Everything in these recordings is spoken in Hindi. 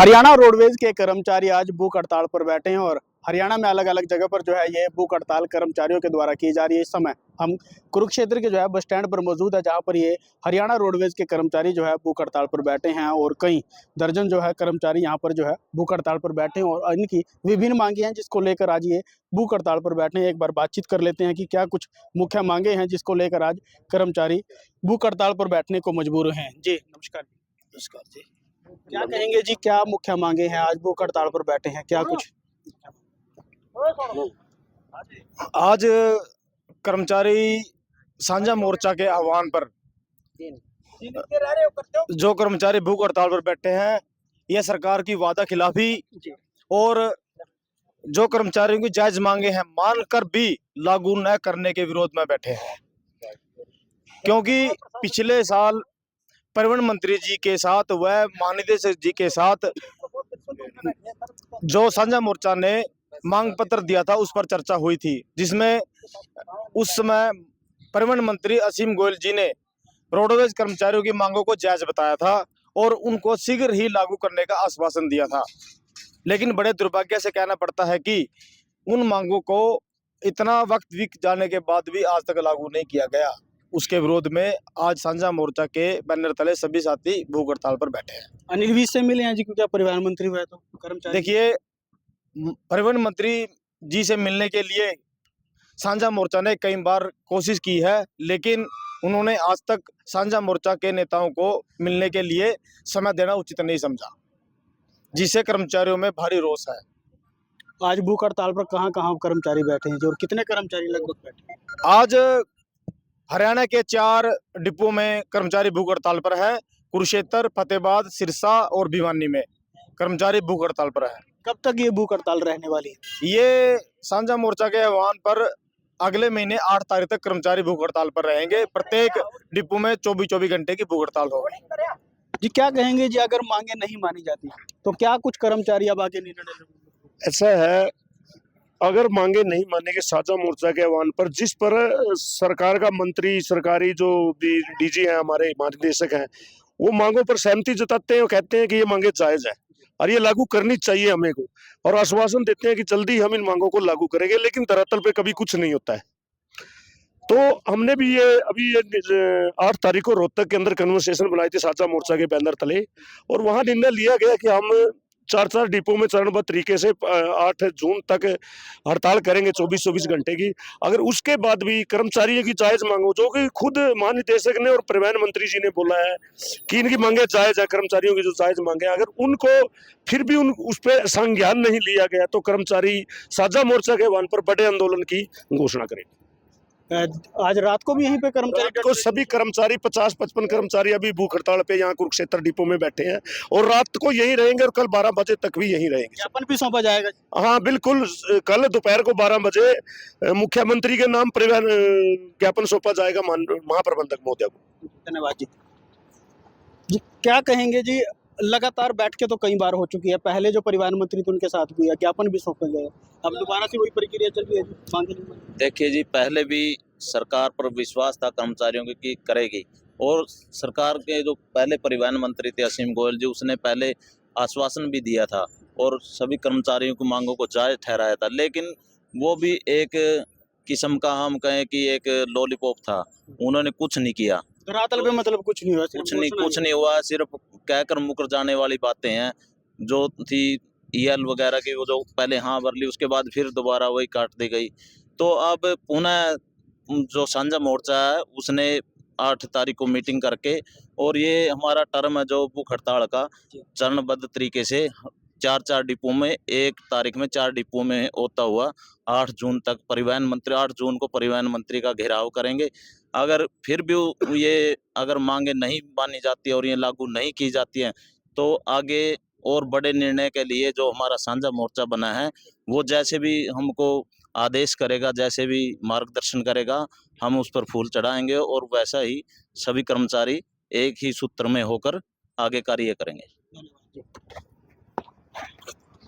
हरियाणा रोडवेज के कर्मचारी आज भूख हड़ताल पर बैठे हैं और हरियाणा में अलग अलग जगह पर जो है ये भूख हड़ताल कर्मचारियों के द्वारा की जा रही है। इस समय हम कुरुक्षेत्र के जो है बस स्टैंड पर मौजूद है, जहां पर ये हरियाणा रोडवेज के कर्मचारी जो है भूख हड़ताल पर बैठे हैं और कई दर्जन जो है कर्मचारी यहां पर जो है भूख हड़ताल पर बैठे हैं और इनकी विभिन्न मांगे हैं जिसको लेकर आज ये भूख हड़ताल पर बैठे हैं। एक बार बातचीत कर लेते हैं कि क्या कुछ मुख्य मांगे हैं जिसको लेकर आज कर्मचारी भूख हड़ताल पर बैठने को मजबूर हैं। जी नमस्कार। नमस्कार जी। क्या कहेंगे जी, क्या मुख्य मांगे हैं, आज भूख हड़ताल पर बैठे हैं, क्या कुछ? आज कर्मचारी साझा मोर्चा के आह्वान पर जो कर्मचारी भूख हड़ताल पर बैठे हैं, यह सरकार की वादा खिलाफी और जो कर्मचारियों की जायज मांगे हैं मानकर भी लागू न करने के विरोध में बैठे हैं। क्योंकि पिछले साल परिवहन मंत्री जी के साथ व महानिदेशक जी के साथ जो साझा मोर्चा ने मांग पत्र दिया था उस पर चर्चा हुई थी, जिसमें उस समय परिवहन मंत्री असीम गोयल जी ने रोडवेज कर्मचारियों की मांगों को जायज बताया था और उनको शीघ्र ही लागू करने का आश्वासन दिया था। लेकिन बड़े दुर्भाग्य से कहना पड़ता है कि उन मांगों को इतना वक्त बीत जाने के बाद भी आज तक लागू नहीं किया गया। उसके विरोध में आज साझा मोर्चा के बैनर तले सभी साथी भूख हड़ताल पर बैठे हैं। अनिल विज से मिले हैं जी, क्योंकि परिवहन मंत्री हुए तो कर्मचारी। देखिए, परिवहन मंत्री जी से मिलने के लिए साझा मोर्चा ने कई बार कोशिश की है, लेकिन उन्होंने आज तक साझा मोर्चा के नेताओं को मिलने के लिए समय देना उचित नहीं समझा, जिससे कर्मचारियों में भारी रोष है। आज भूख हड़ताल पर कहां कहां कर्मचारी बैठे हैं जी, और कितने कर्मचारी लगभग बैठे हैं? आज हरियाणा के 4 डिपो में कर्मचारी भूख हड़ताल पर है। कुरुक्षेत्र, फतेहाबाद, सिरसा और भिवानी में कर्मचारी भूख हड़ताल पर है। कब तक ये भूख हड़ताल रहने वाली है? ये साझा मोर्चा के आह्वान पर अगले महीने 8 तारीख तक कर्मचारी भूख हड़ताल पर रहेंगे। प्रत्येक डिपो में 24-24 घंटे की भूख हड़ताल होगी। जी क्या कहेंगे जी, अगर मांगे नहीं मानी जाती तो क्या कुछ कर्मचारी अब आगे निर्णय लेंगे? ऐसा है, अगर मांगे नहीं माने के साझा मोर्चा के आह्वान पर जिस पर सरकार का मंत्री, सरकारी जो डीजी हैं, हमारे महानिदेशक हैं, वो मांगों पर सहमति जताते हैं और कहते हैं कि ये मांगे जायज है और ये लागू करनी चाहिए हमें को, और आश्वासन देते हैं कि जल्दी हम इन मांगों को लागू करेंगे, लेकिन धरातल पे कभी कुछ नहीं होता है। तो हमने भी ये 8 तारीख को रोहतक के अंदर कन्वर्सेशन बुलाई थी साझा मोर्चा के बैनर तले, और वहां निर्णय लिया गया कि हम 4 डिपो में चरणबद्ध तरीके से 8 जून तक हड़ताल करेंगे 24-24 घंटे की। अगर उसके बाद भी कर्मचारियों की जायज मांगो, जो कि खुद महानिदेशक ने और परिवहन मंत्री जी ने बोला है कि इनकी मांगे जायज है, कर्मचारियों की जो जायज मांगे, अगर उनको फिर भी उस पर संज्ञान नहीं लिया गया तो कर्मचारी साझा मोर्चा के आह्वान पर बड़े आंदोलन की घोषणा करेंगे। आज रात को भी यहीं पे कर्मचारी को सभी कर्मचारी 50-55 कर्मचारी अभी भूख हड़ताल पे यहाँ कुरुक्षेत्र डिपो में बैठे हैं और रात को यहीं रहेंगे और कल 12 बजे तक भी यहीं रहेंगे। ज्ञापन भी सौंपा जाएगा? हाँ बिल्कुल, कल दोपहर को 12 बजे मुख्यमंत्री के नाम परिवहन ज्ञापन सौंपा जाएगा महाप्रबंधक महोदय को। धन्यवाद जी। जी क्या कहेंगे जी, लगातार बैठ के तो कई बार हो चुकी है, पहले जो परिवहन मंत्री थे उनके साथ भी है, ज्ञापन भी सौंपे गए, अब दोबारा से वही प्रक्रिया चल रही है जी, मांगे नहीं मांगे? देखिए जी, पहले भी सरकार पर विश्वास था कर्मचारियों के कि करेगी, और सरकार के जो पहले परिवहन मंत्री थे असीम गोयल जी, उसने पहले आश्वासन भी दिया था और सभी कर्मचारियों की मांगों को जायज ठहराया था, लेकिन वो भी एक किस्म का, हम कहें कि एक लॉलीपॉप था, उन्होंने कुछ नहीं किया। धरातल पे मतलब कुछ नहीं हुआ, कुछ नहीं हुआ, सिर्फ कहकर मुकर जाने वाली बातें हैं। जो थी ईएल वगैरह की, वो जो पहले हाँ भर ली, उसके बाद फिर दोबारा वही काट दी गई। तो अब पुनः जो साझा मोर्चा है उसने 8 तारीख को मीटिंग करके, और ये हमारा टर्म है जो भूख हड़ताल का, चरणबद्ध तरीके से 4 डिपो में 1 तारीख में 4 डिपो में होता हुआ 8 जून तक 8 जून को परिवहन मंत्री का घेराव करेंगे। अगर फिर भी ये अगर मांगे नहीं मानी जाती और ये लागू नहीं की जाती हैं, तो आगे और बड़े निर्णय के लिए जो हमारा साझा मोर्चा बना है, वो जैसे भी हमको आदेश करेगा, जैसे भी मार्गदर्शन करेगा, हम उस पर फूल चढ़ाएंगे और वैसा ही सभी कर्मचारी एक ही सूत्र में होकर आगे कार्य करेंगे।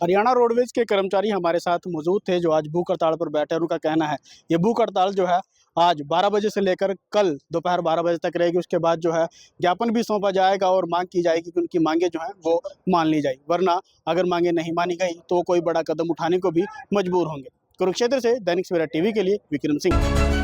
हरियाणा रोडवेज के कर्मचारी हमारे साथ मौजूद थे जो आज भूख हड़ताल पर बैठे, और उनका कहना है ये भूख हड़ताल जो है आज 12 बजे से लेकर कल दोपहर 12 बजे तक रहेगी। उसके बाद जो है ज्ञापन भी सौंपा जाएगा और मांग की जाएगी कि उनकी मांगे जो हैं वो मान ली जाए, वरना अगर मांगे नहीं मानी गई तो कोई बड़ा कदम उठाने को भी मजबूर होंगे। कुरुक्षेत्र से दैनिक सवेरा टीवी के लिए विक्रम सिंह।